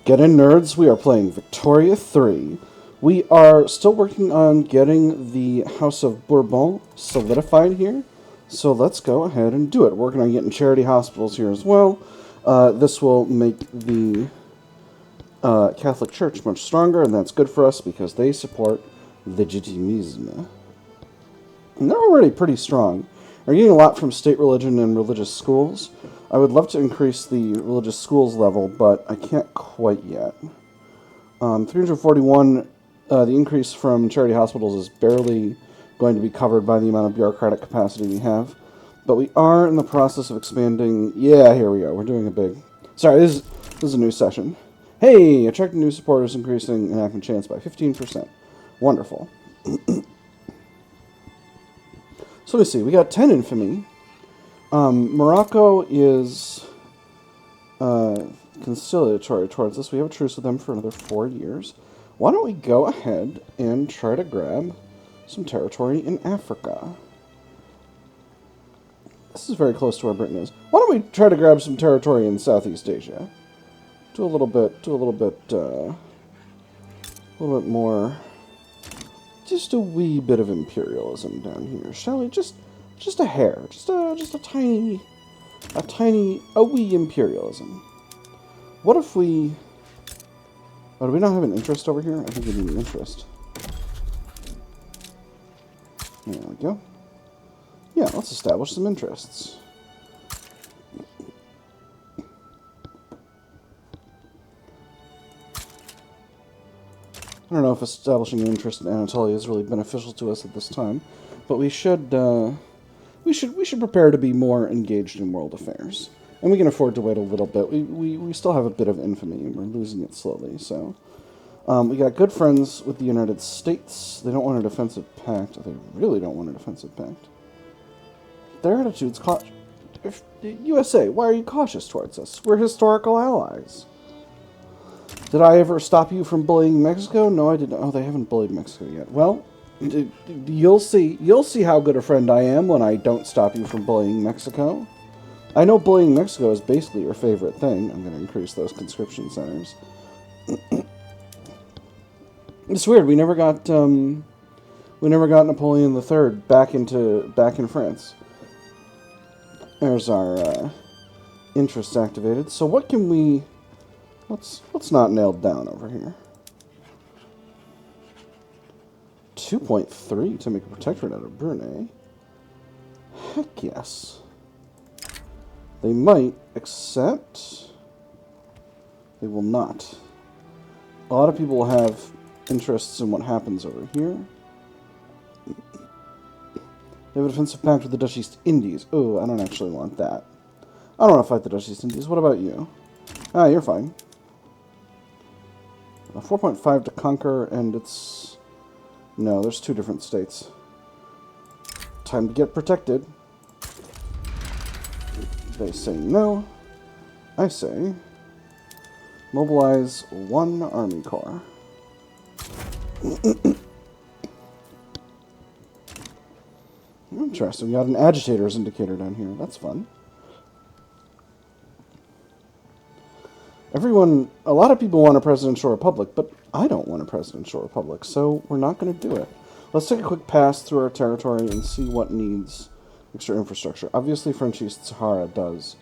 Get in, nerds. We are playing Victoria 3. We are still working on getting the House of Bourbon solidified here. So let's go ahead and do it. We're working on getting charity hospitals here as well. This will make the Catholic Church much stronger, and that's good for us because they support Legitimism. And they're already pretty strong. They're getting a lot from state religion and religious schools. I would love to increase the religious schools level, but I can't quite yet. 341, the increase from charity hospitals is barely going to be covered by the amount of bureaucratic capacity we have. But we are in the process of expanding. Yeah, here we go. We're doing a big... Sorry, this is a new session. Hey, attracting new supporters, increasing enactment chance by 15%. Wonderful. So let me see. We got 10 infamy. Morocco is conciliatory towards us. We have a truce with them for another 4 years. Why don't we go ahead and try to grab some territory in Africa? This is very close to where Britain is. Why don't we try to grab some territory in Southeast Asia? Do a little bit more, just a wee bit of imperialism down here, shall we? Just a hair, just a tiny, wee imperialism. What if we? Oh, do we not have an interest over here? I think we need an interest. There we go. Yeah, let's establish some interests. I don't know if establishing an interest in Anatolia is really beneficial to us at this time, but we should prepare to be more engaged in world affairs, and we can afford to wait a little bit. We still have a bit of infamy, and we're losing it slowly. So we got good friends with the United States. They don't want a defensive pact. They really don't want a defensive pact. Their attitude's cautious. USA, why are you cautious towards us? We're historical allies. Did I ever stop you from bullying Mexico? No, I didn't. Oh, they haven't bullied Mexico yet. Well, you'll see. You'll see how good a friend I am when I don't stop you from bullying Mexico. I know bullying Mexico is basically your favorite thing. I'm going to increase those conscription centers. It's weird. We never got Napoleon III back in France. There's our interests activated. So what can we? What's not nailed down over here? 2.3 to make a protectorate out of Brunei. Heck yes. They might, except they will not. A lot of people will have interests in what happens over here. They have a defensive pact with the Dutch East Indies. Oh, I don't actually want that. I don't want to fight the Dutch East Indies. What about you? Ah, you're fine. 4.5 to conquer, and it's... No, there's two different states. Time to get protected. They say no. I say mobilize one army corps. Interesting. We got an agitators indicator down here. That's fun. A lot of people want a presidential republic, but I don't want a presidential republic, so we're not going to do it. Let's take a quick pass through our territory and see what needs extra infrastructure. Obviously, French East Sahara does,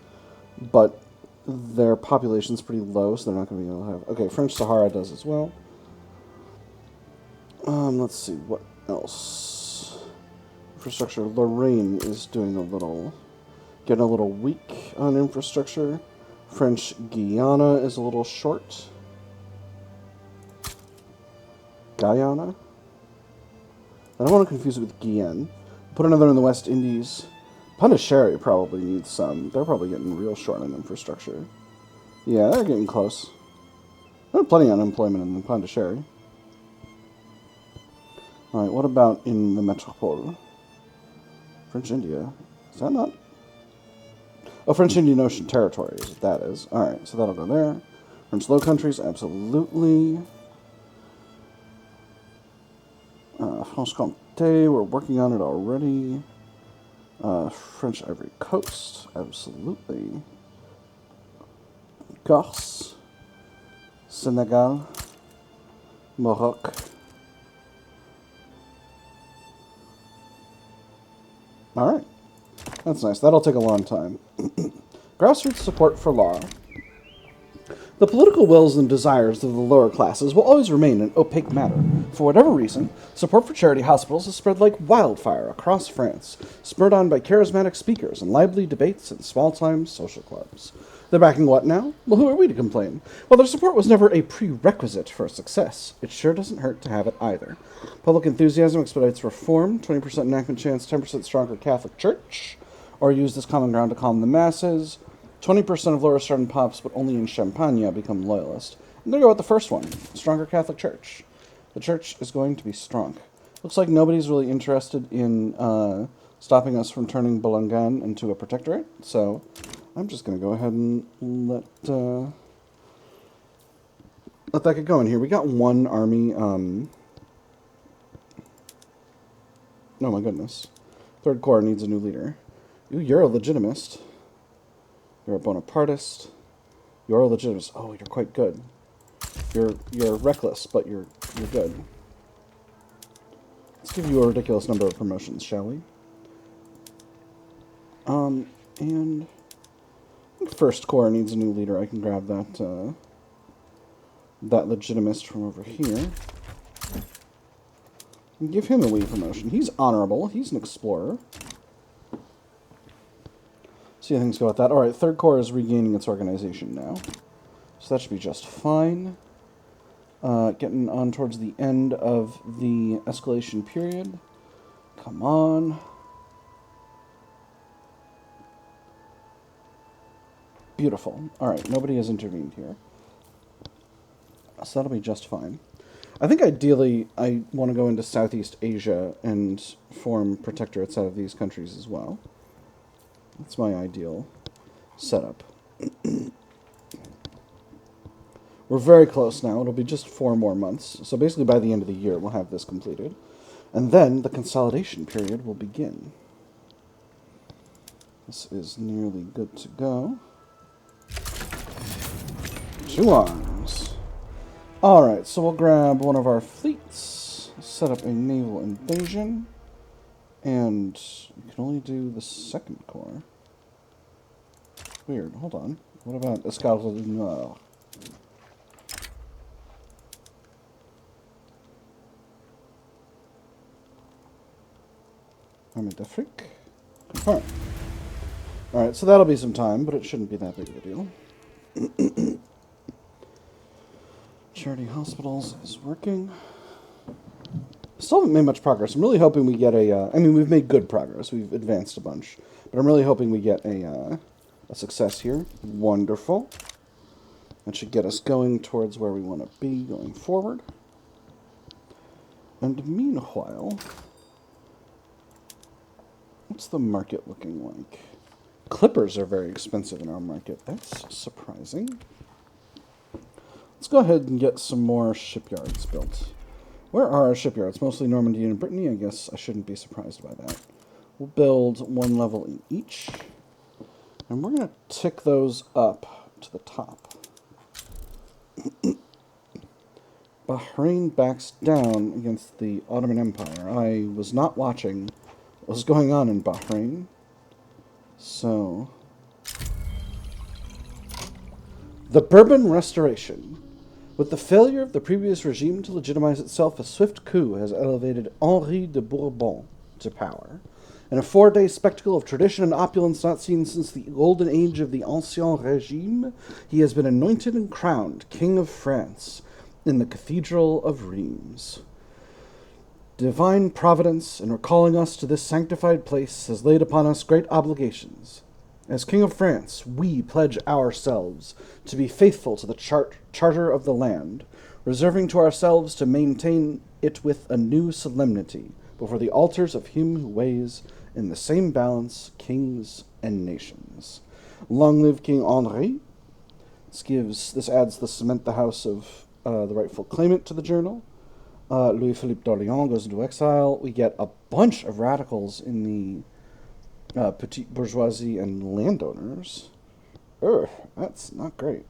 but their population's pretty low, so they're not going to be able to have... Okay, French Sahara does as well. Let's see, what else? Infrastructure. Lorraine is doing getting a little weak on infrastructure. French Guiana is a little short. Guyana? I don't want to confuse it with Guyane. Put another in the West Indies. Pondicherry probably needs some. They're probably getting real short on infrastructure. Yeah, they're getting close. There's plenty of unemployment in Pondicherry. Alright, what about in the Metropole? French India. Is that not... Oh, French Indian Ocean Territory is what that is. Alright, so that'll go there. French Low Countries, absolutely. Franche-Comté, we're working on it already. French Ivory Coast, absolutely. Corse. Senegal, Morocco. Alright. That's nice. That'll take a long time. Grassroots support for law. The political wills and desires of the lower classes will always remain an opaque matter. For whatever reason, support for charity hospitals has spread like wildfire across France, spurred on by charismatic speakers and lively debates in small-time social clubs. They're backing what now? Well, who are we to complain? While their support was never a prerequisite for success, it sure doesn't hurt to have it either. Public enthusiasm expedites reform, 20% enactment chance, 10% stronger Catholic Church, or use this common ground to calm the masses. 20% of lower starting pops, but only in Champagne, become loyalist. And there you go with the first one, stronger Catholic Church. The church is going to be strong. Looks like nobody's really interested in stopping us from turning Bulungan into a protectorate, so I'm just going to go ahead and let that get going here. We got one army. Oh my goodness. Third Corps needs a new leader. You're a Legitimist. You're a Bonapartist. You're a Legitimist. Oh, you're quite good. You're reckless, but you're good. Let's give you a ridiculous number of promotions, shall we? And First Corps needs a new leader. I can grab that that Legitimist from over here. And give him a wee promotion. He's honorable. He's an explorer. See how things go with that. Alright, Third Corps is regaining its organization now. So that should be just fine. Getting on towards the end of the escalation period. Come on. Beautiful. Alright, nobody has intervened here. So that'll be just fine. I think ideally I want to go into Southeast Asia and form protectorates out of these countries as well. That's my ideal setup. We're very close now. It'll be just 4 more months. So basically by the end of the year we'll have this completed. And then the consolidation period will begin. This is nearly good to go. 2 arms. Alright, so we'll grab one of our fleets, set up a naval invasion, and we can only do the Second Corps. Weird, hold on. What about Escalade du Nord? Army d'Afrique. Confirm. Alright, so that'll be some time, but it shouldn't be that big of a deal. Charity hospitals is working. Still haven't made much progress. I'm really hoping we get a... I mean, we've made good progress. We've advanced a bunch. But I'm really hoping we get a success here. Wonderful. That should get us going towards where we want to be going forward. And meanwhile... what's the market looking like? Clippers are very expensive in our market. That's surprising. Let's go ahead and get some more shipyards built. Where are our shipyards? Mostly Normandy and Brittany. I guess I shouldn't be surprised by that. We'll build 1 level in each. And we're going to tick those up to the top. Bahrain backs down against the Ottoman Empire. I was not watching what was going on in Bahrain. So... the Bourbon Restoration. With the failure of the previous regime to legitimize itself, a swift coup has elevated Henri de Bourbon to power. In a 4-day spectacle of tradition and opulence not seen since the golden age of the Ancien Régime, he has been anointed and crowned King of France in the Cathedral of Reims. Divine Providence, in recalling us to this sanctified place, has laid upon us great obligations. As King of France, we pledge ourselves to be faithful to the charter of the land, reserving to ourselves to maintain it with a new solemnity before the altars of him who weighs in the same balance kings and nations. Long live King Henri. This adds the cement the house of the rightful claimant to the journal. Louis-Philippe d'Orléans goes into exile. We get a bunch of radicals in the petite bourgeoisie and landowners. Ugh, that's not great.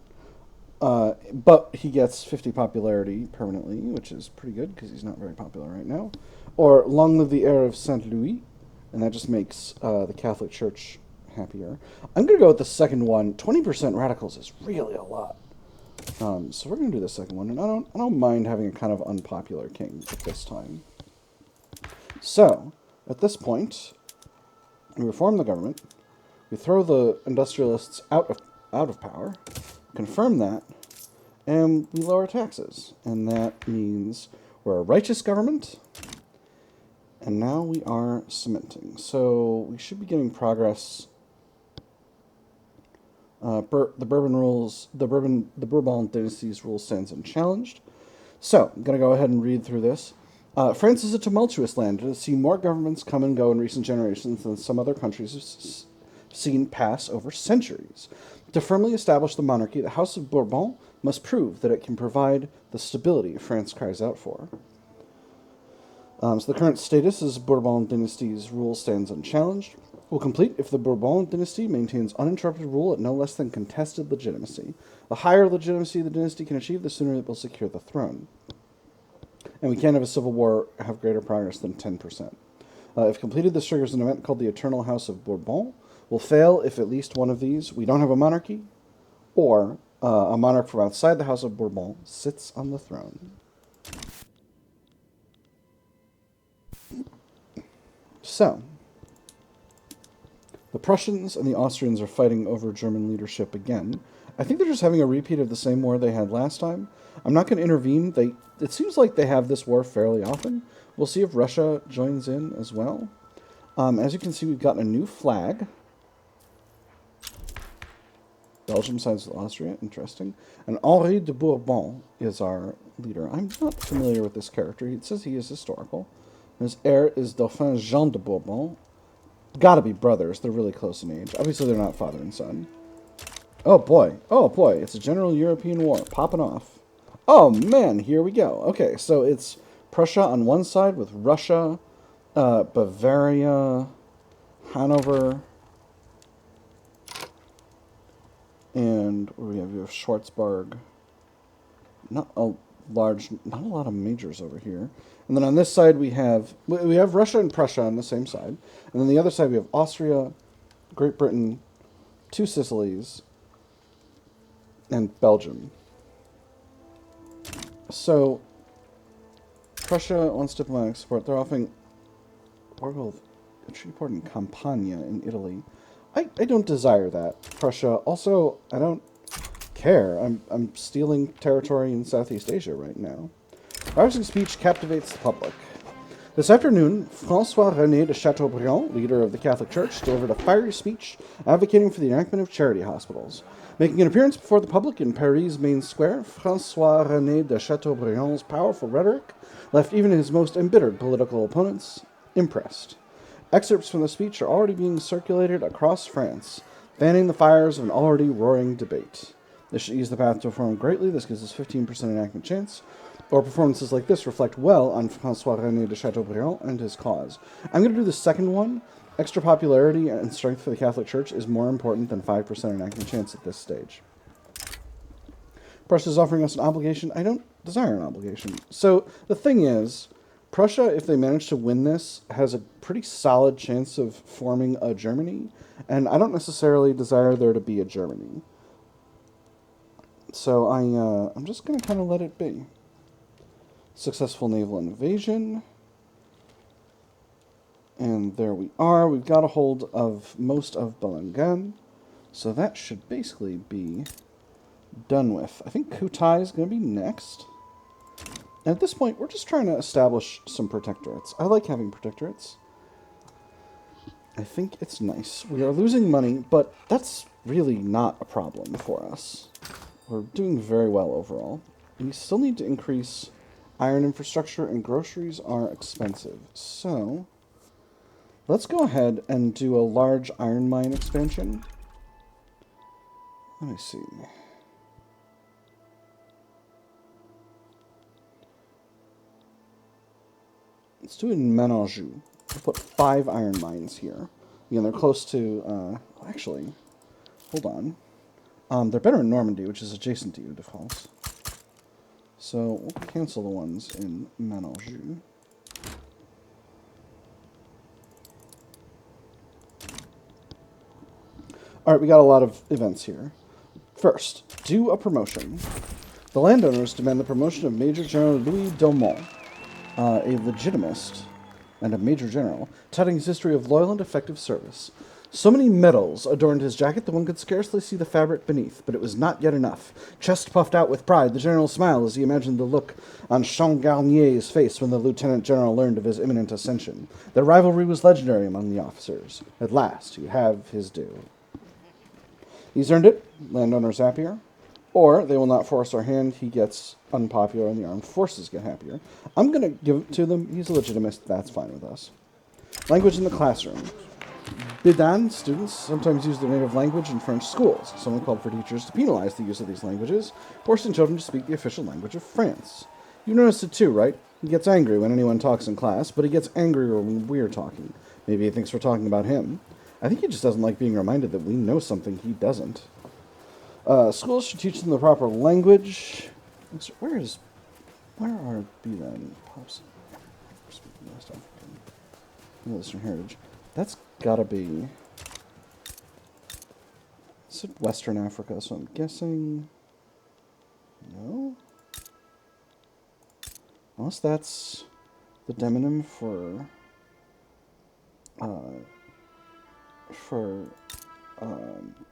But he gets 50 popularity permanently, which is pretty good because he's not very popular right now. Or Long Live the Heir of Saint Louis, and that just makes the Catholic Church happier. I'm going to go with the second one. 20% radicals is really a lot. So we're going to do the second one, and I don't mind having a kind of unpopular king at this time. So, at this point, we reform the government, we throw the industrialists out of power, confirm that, and we lower taxes. And that means we're a righteous government, and now we are cementing. So we should be getting progress. The Bourbon dynasty's rule stands unchallenged. So, I'm going to go ahead and read through this. France is a tumultuous land. It has seen more governments come and go in recent generations than some other countries have seen pass over centuries. To firmly establish the monarchy, the House of Bourbon must prove that it can provide the stability France cries out for. So the current status is Bourbon dynasty's rule stands unchallenged. Will complete if the Bourbon dynasty maintains uninterrupted rule at no less than contested legitimacy. The higher legitimacy the dynasty can achieve, the sooner it will secure the throne. And we can't have a civil war have greater progress than 10%. If completed, this triggers an event called the Eternal House of Bourbon. Will fail if at least one of these, we don't have a monarchy, or a monarch from outside the House of Bourbon sits on the throne. So, the Prussians and the Austrians are fighting over German leadership again. I think they're just having a repeat of the same war they had last time. I'm not going to intervene. It seems like they have this war fairly often. We'll see if Russia joins in as well. As you can see, we've gotten a new flag. Belgium sides with Austria. Interesting. And Henri de Bourbon is our leader. I'm not familiar with this character. It says he is historical. His heir is Dauphin Jean de Bourbon. Gotta be brothers. They're really close in age. Obviously, they're not father and son. Oh, boy. Oh, boy. It's a general European war. Popping off. Oh, man. Here we go. Okay, so it's Prussia on one side with Russia, Bavaria, Hanover, and we have Schwarzburg. Not a lot of majors over here. And then on this side we have Russia and Prussia on the same side. And then the other side we have Austria, Great Britain, two Sicilies, and Belgium. So Prussia wants diplomatic support. They're offering Orville a treaty port in Campania in Italy. I don't desire that. Prussia. Also, I don't care. I'm stealing territory in Southeast Asia right now. Rousing speech captivates the public. This afternoon, François-René de Chateaubriand, leader of the Catholic Church, delivered a fiery speech advocating for the enactment of charity hospitals. Making an appearance before the public in Paris' main square, François-René de Chateaubriand's powerful rhetoric left even his most embittered political opponents impressed. Excerpts from the speech are already being circulated across France, fanning the fires of an already roaring debate. This should ease the path to reform greatly. This gives us 15% enactment chance. Or performances like this reflect well on François-René de Chateaubriand and his cause. I'm going to do the second one. Extra popularity and strength for the Catholic Church is more important than 5% enactment chance at this stage. Prussia is offering us an obligation. I don't desire an obligation. So the thing is, Prussia, if they manage to win this, has a pretty solid chance of forming a Germany, and I don't necessarily desire there to be a Germany. So I'm just going to kind of let it be. Successful naval invasion. And there we are. We've got a hold of most of Bulungan. So that should basically be done with. I think Kutai is going to be next. And at this point, we're just trying to establish some protectorates. I like having protectorates. I think it's nice. We are losing money, but that's really not a problem for us. We're doing very well overall. And we still need to increase iron infrastructure, and groceries are expensive. So let's go ahead and do a large iron mine expansion. Let me see. Let's do it in Menanjou. We'll put 5 iron mines here. Again, they're close to, actually, hold on. They're better in Normandy, which is adjacent to Ile de France. So we'll cancel the ones in Manon-Jeu. Alright, we got a lot of events here. First, do a promotion. The landowners demand the promotion of Major General Louis d'Aumont, a legitimist and a major general, touting his history of loyal and effective service. So many medals adorned his jacket that one could scarcely see the fabric beneath, but it was not yet enough. Chest puffed out with pride, the general smiled as he imagined the look on Changarnier's face when the lieutenant general learned of his imminent ascension. Their rivalry was legendary among the officers. At last, you have his due. He's earned it, landowners happier. Or, they will not force our hand, he gets unpopular and the armed forces get happier. I'm going to give it to them, he's a legitimist, that's fine with us. Language in the classroom. Bidan students sometimes use their native language in French schools. Someone called for teachers to penalize the use of these languages, forcing children to speak the official language of France. You noticed it too, right? He gets angry when anyone talks in class, but he gets angrier when we're talking. Maybe he thinks we're talking about him. I think he just doesn't like being reminded that we know something he doesn't. Schools should teach them the proper language. Where are Bidan? West African. Western heritage. That's gotta be... Is it Western Africa? So I'm guessing... No? Unless that's the demonym for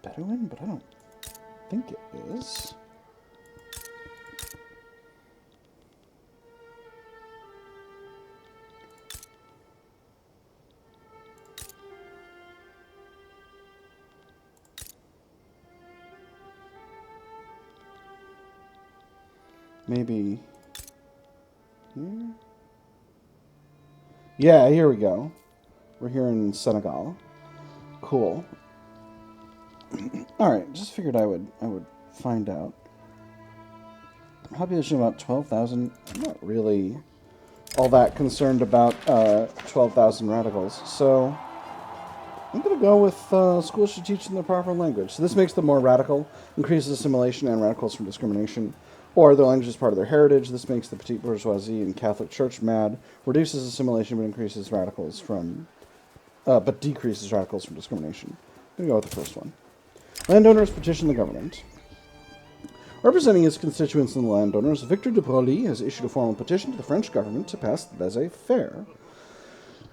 Bedouin, but I don't think it is. Maybe here? Yeah, here we go. We're here in Senegal. Cool. Alright, just figured I would find out. Population about 12,000. I'm not really all that concerned about 12,000 radicals. So I'm going to go with schools should teach them the proper language. So this makes them more radical, increases assimilation and radicals from discrimination. Or their language is part of their heritage. This makes the petite bourgeoisie and Catholic Church mad. Reduces assimilation but increases radicals from... but decreases radicals from discrimination. I'm going to go with the first one. Landowners petition the government. Representing his constituents and the landowners, Victor de Broglie has issued a formal petition to the French government to pass the laissez-faire.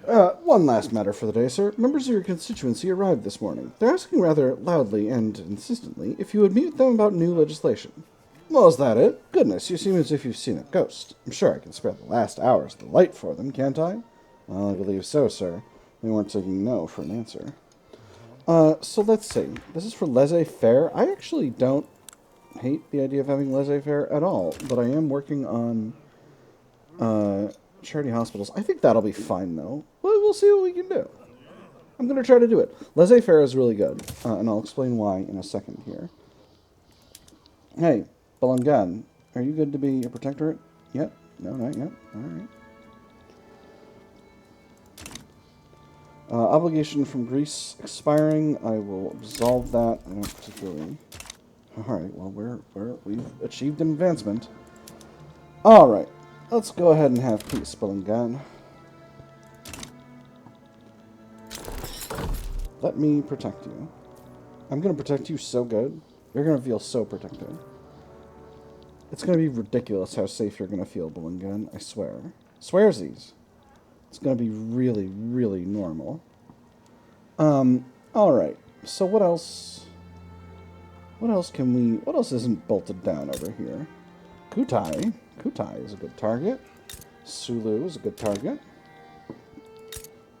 One last matter for the day, sir. Members of your constituency arrived this morning. They're asking rather loudly and insistently if you would meet with them about new legislation. Well, is that it? Goodness, you seem as if you've seen a ghost. I'm sure I can spare the last hours of the light for them, can't I? Well, I believe so, sir. We weren't taking no for an answer. So let's see. This is for laissez-faire. I actually don't hate the idea of having laissez-faire at all, but I am working on charity hospitals. I think that'll be fine, though. Well, we'll see what we can do. I'm going to try to do it. Laissez-faire is really good, and I'll explain why in a second here. Hey, Bulungan, are you good to be a protectorate? Yep. No, not yet. All right. Obligation from Greece expiring. I will absolve that. I don't particularly... Alright, well, we've achieved an advancement. Alright, let's go ahead and have peace, Bulungan. Let me protect you. I'm going to protect you so good. You're going to feel so protected. It's going to be ridiculous how safe you're going to feel, Bulungan. I swear. Swearsies. It's going to be really, really normal. Alright. So what else? What else isn't bolted down over here? Kutai. Kutai is a good target. Sulu is a good target.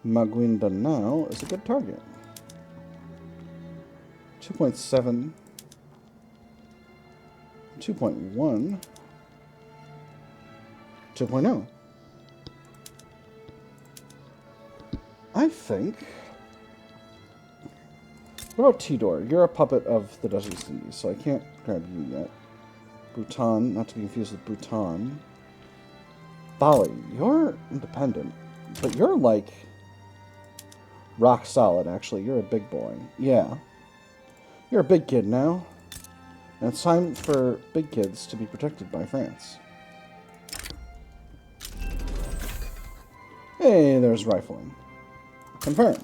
Maguindanao is a good target. 2.7. 2.1. 2.0. I think... What about Tidor? You're a puppet of the Dutch East Indies, so I can't grab you yet. Bhutan, not to be confused with Bhutan. Bali, you're independent, but you're like rock solid, actually. You're a big boy. Yeah. You're a big kid now. And it's time for big kids to be protected by France. Hey, there's rifling. Confirm.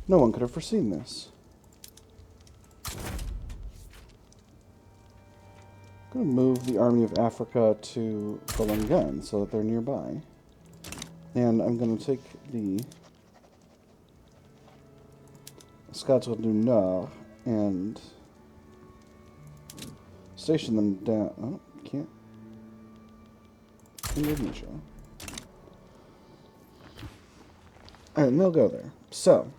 No one could have foreseen this. I'm going to move the Army of Africa to Bulungan so that they're nearby. And I'm going to take the Escadrille du Nord and station them down. Oh, can't. Indonesia. Alright, and they'll go there. So,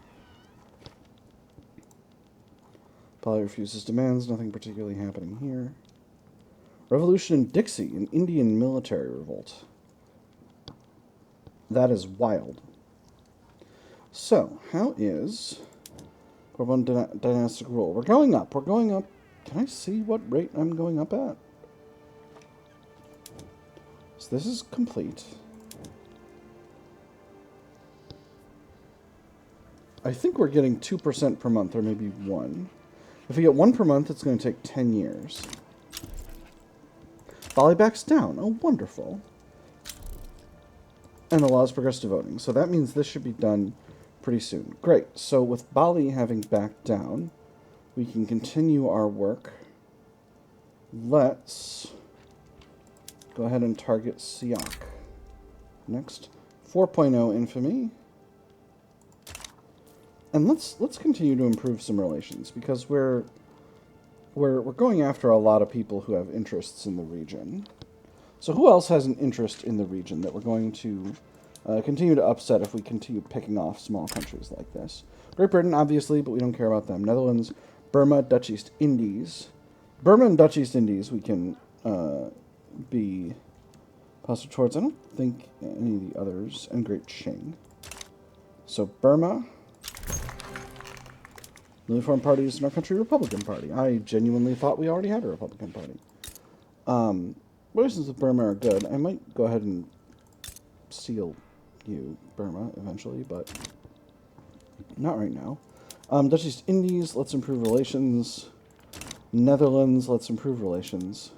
Bali refuses demands, nothing particularly happening here. Revolution in Dixie, an Indian military revolt. That is wild. So, how is Bourbon Dynastic Rule? We're going up. We're going up. Can I see what rate I'm going up at? So this is complete. I think we're getting 2% per month, or maybe 1. If we get 1 per month, it's going to take 10 years. Bali backs down. Oh, wonderful. And allows progressive voting. So that means this should be done pretty soon. Great. So with Bali having backed down, we can continue our work. Let's go ahead and target Siak. Next. 4.0 infamy. And let's continue to improve some relations, because we're going after a lot of people who have interests in the region. So who else has an interest in the region that we're going to continue to upset if we continue picking off small countries like this? Great Britain, obviously, but we don't care about them. Netherlands, Burma, Dutch East Indies. Burma and Dutch East Indies we can be positive towards. I don't think any of the others. And Great Qing. So Burma. The uniform parties in our country, Republican Party. I genuinely thought we already had a Republican Party. Relations with Burma are good. I might go ahead and steal you, Burma, eventually, but not right now. Dutch East Indies, let's improve relations. Netherlands, let's improve relations.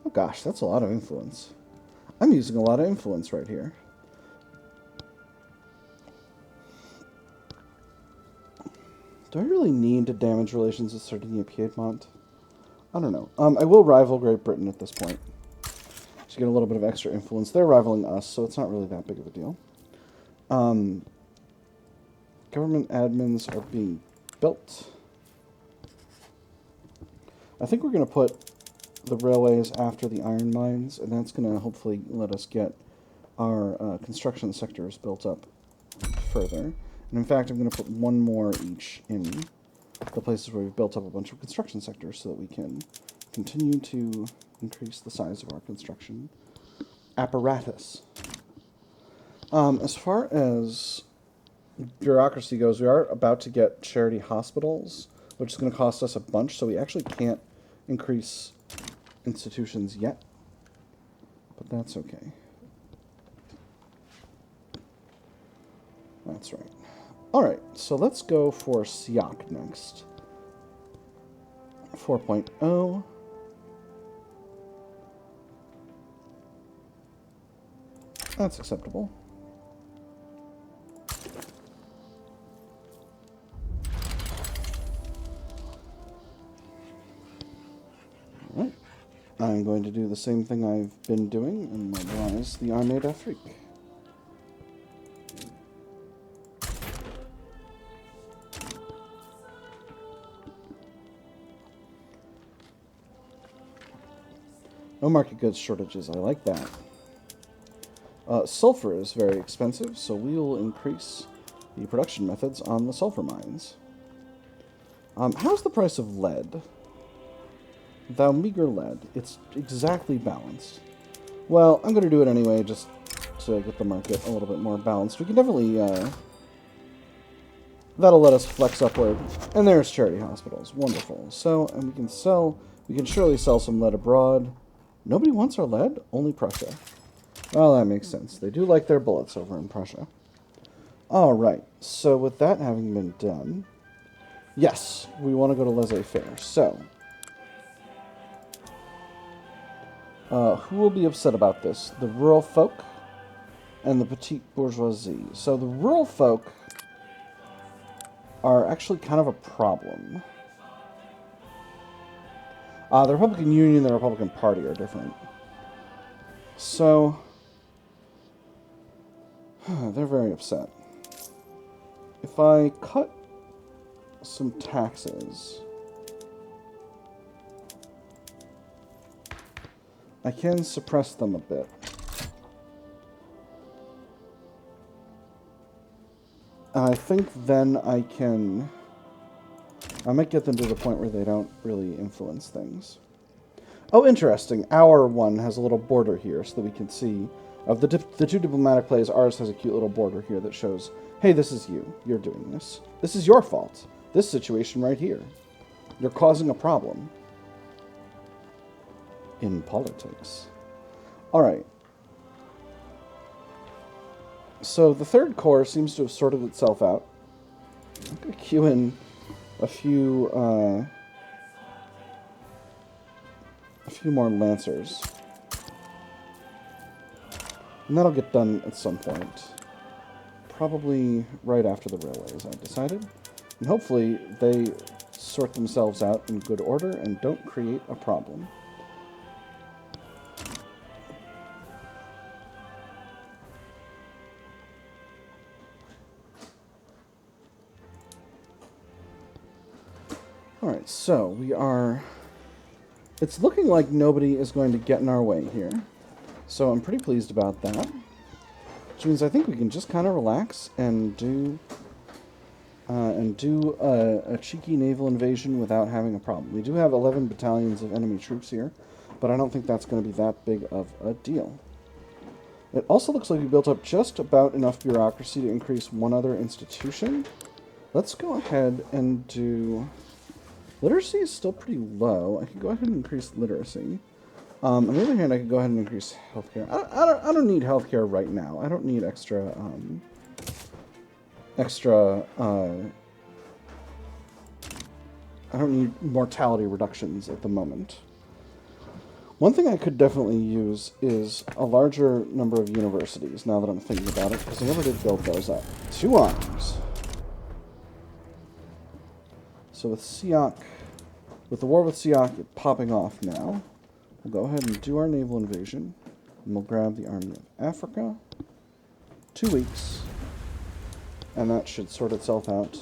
Oh gosh, that's a lot of influence. I'm using a lot of influence right here. Do I really need to damage relations with Sardinia-Piedmont? I don't know. I will rival Great Britain at this point. To get a little bit of extra influence. They're rivaling us, so it's not really that big of a deal. Government admins are being built. I think we're going to put the railways after the iron mines, and that's going to hopefully let us get our construction sectors built up further. And in fact, I'm going to put one more each in the places where we've built up a bunch of construction sectors so that we can continue to increase the size of our construction apparatus. As far as bureaucracy goes, we are about to get charity hospitals, which is going to cost us a bunch, so we actually can't increase institutions yet. But that's okay. That's right. Alright, so let's go for Siak next. 4.0. That's acceptable. Alright. I'm going to do the same thing I've been doing and mobilize the Armée d'Afrique. No market goods shortages. I like that. Sulfur is very expensive, so we will increase the production methods on the sulfur mines. How's the price of lead? Thou meager lead. It's exactly balanced. Well, I'm going to do it anyway, just to get the market a little bit more balanced. We can definitely... that'll let us flex upward. And there's charity hospitals. Wonderful. So, and we can sell... We can surely sell some lead abroad. Nobody wants our lead? Only Prussia. Well, that makes sense. They do like their bullets over in Prussia. Alright, so with that having been done, Yes, we want to go to laissez-faire. So, who will be upset about this? The rural folk and the petite bourgeoisie. So the rural folk are actually kind of a problem. The Republican Union and the Republican Party are different. So, they're very upset. If I cut some taxes, I can suppress them a bit. And I think then I might get them to the point where they don't really influence things. Oh, interesting. Our one has a little border here so that we can see. Of the two diplomatic plays, ours has a cute little border here that shows, hey, this is you. You're doing this. This is your fault. This situation right here. You're causing a problem. In politics. Alright. So the third corps seems to have sorted itself out. I'm going to queue in a few more lancers. And that'll get done at some point. Probably right after the railways, I've decided. And hopefully they sort themselves out in good order and don't create a problem. Alright, so we are... It's looking like nobody is going to get in our way here. So I'm pretty pleased about that. Which means I think we can just kind of relax and do a cheeky naval invasion without having a problem. We do have 11 battalions of enemy troops here, but I don't think that's going to be that big of a deal. It also looks like we built up just about enough bureaucracy to increase one other institution. Let's go ahead and do... Literacy is still pretty low. I could go ahead and increase literacy. On the other hand, I could go ahead and increase healthcare. I don't need healthcare right now. I don't need extra I don't need mortality reductions at the moment. One thing I could definitely use is a larger number of universities, now that I'm thinking about it, because I never did build those up. 2 arms. So with Siak, with the war with Siak popping off now, we'll go ahead and do our naval invasion, and we'll grab the Army of Africa. 2 weeks, and that should sort itself out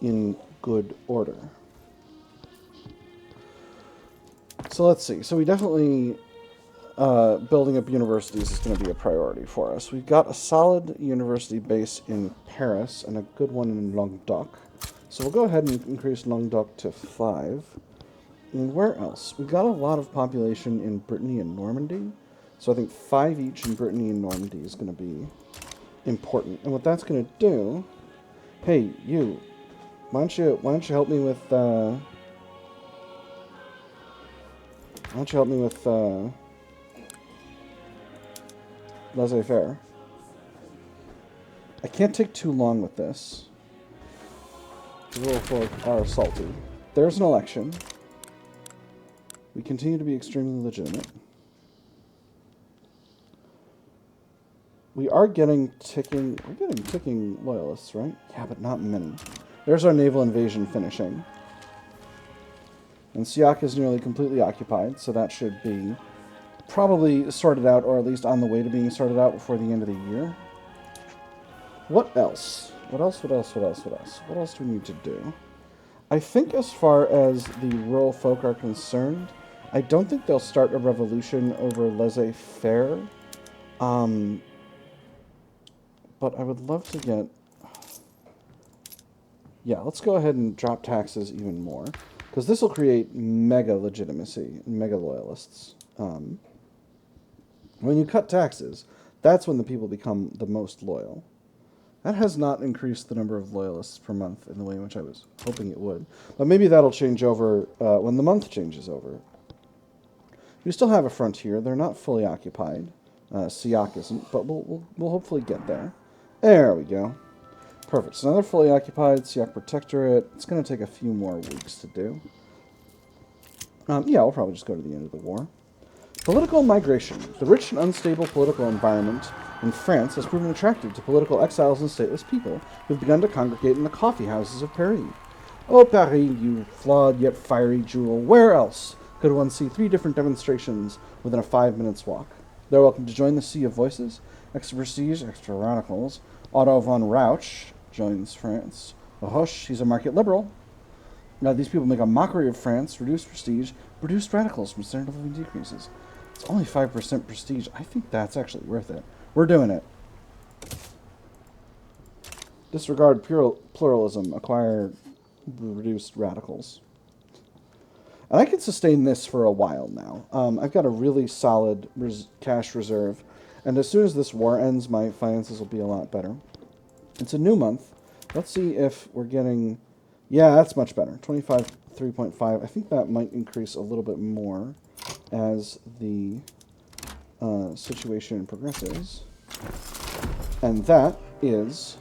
in good order. So let's see. So we definitely, building up universities is going to be a priority for us. We've got a solid university base in Paris and a good one in Languedoc. So we'll go ahead and increase Languedoc to 5. And where else? We've got a lot of population in Brittany and Normandy. So I think 5 each in Brittany and Normandy is going to be important. And what that's going to do... Hey, you. Why don't you help me with... Why don't you help me with... laissez-faire? I can't take too long with this. The rural folk are salty. There's an election. We continue to be extremely legitimate. We're getting ticking loyalists, right? Yeah, but not many. There's our naval invasion finishing. And Siak is nearly completely occupied, so that should be probably sorted out, or at least on the way to being sorted out before the end of the year. What else? What else do we need to do? I think as far as the rural folk are concerned, I don't think they'll start a revolution over laissez-faire. But I would love to get... Yeah, let's go ahead and drop taxes even more. Because this will create mega legitimacy, mega loyalists. When you cut taxes, that's when the people become the most loyal. That has not increased the number of loyalists per month in the way in which I was hoping it would. But maybe that'll change over when the month changes over. We still have a frontier. They're not fully occupied. Siak isn't, but we'll hopefully get there. There we go. Perfect. So now they're fully occupied. Siak Protectorate. It's going to take a few more weeks to do. Yeah, we'll probably just go to the end of the war. Political migration. The rich and unstable political environment in France has proven attractive to political exiles and stateless people who have begun to congregate in the coffee houses of Paris. Oh, Paris, you flawed yet fiery jewel, where else could one see 3 different demonstrations within a 5 minutes walk? They're welcome to join the sea of voices. Extra prestige, extra radicals. Otto von Rauch joins France. Roche, he's a market liberal. Now, these people make a mockery of France, reduce prestige, reduce radicals from standard of living decreases. It's only 5% prestige. I think that's actually worth it. We're doing it. Disregard pluralism, acquire reduced radicals. And I can sustain this for a while now. I've got a really solid cash reserve. And as soon as this war ends, my finances will be a lot better. It's a new month. Let's see if we're getting... Yeah, that's much better. 25.3.5. I think that might increase a little bit more as the situation progresses. And that is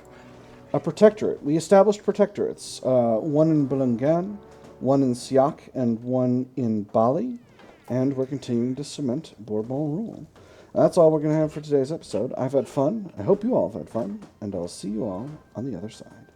a protectorate. We established protectorates. One in Bulungan, one in Siak, and one in Bali. And we're continuing to cement Bourbon rule. That's all we're going to have for today's episode. I've had fun. I hope you all have had fun. And I'll see you all on the other side.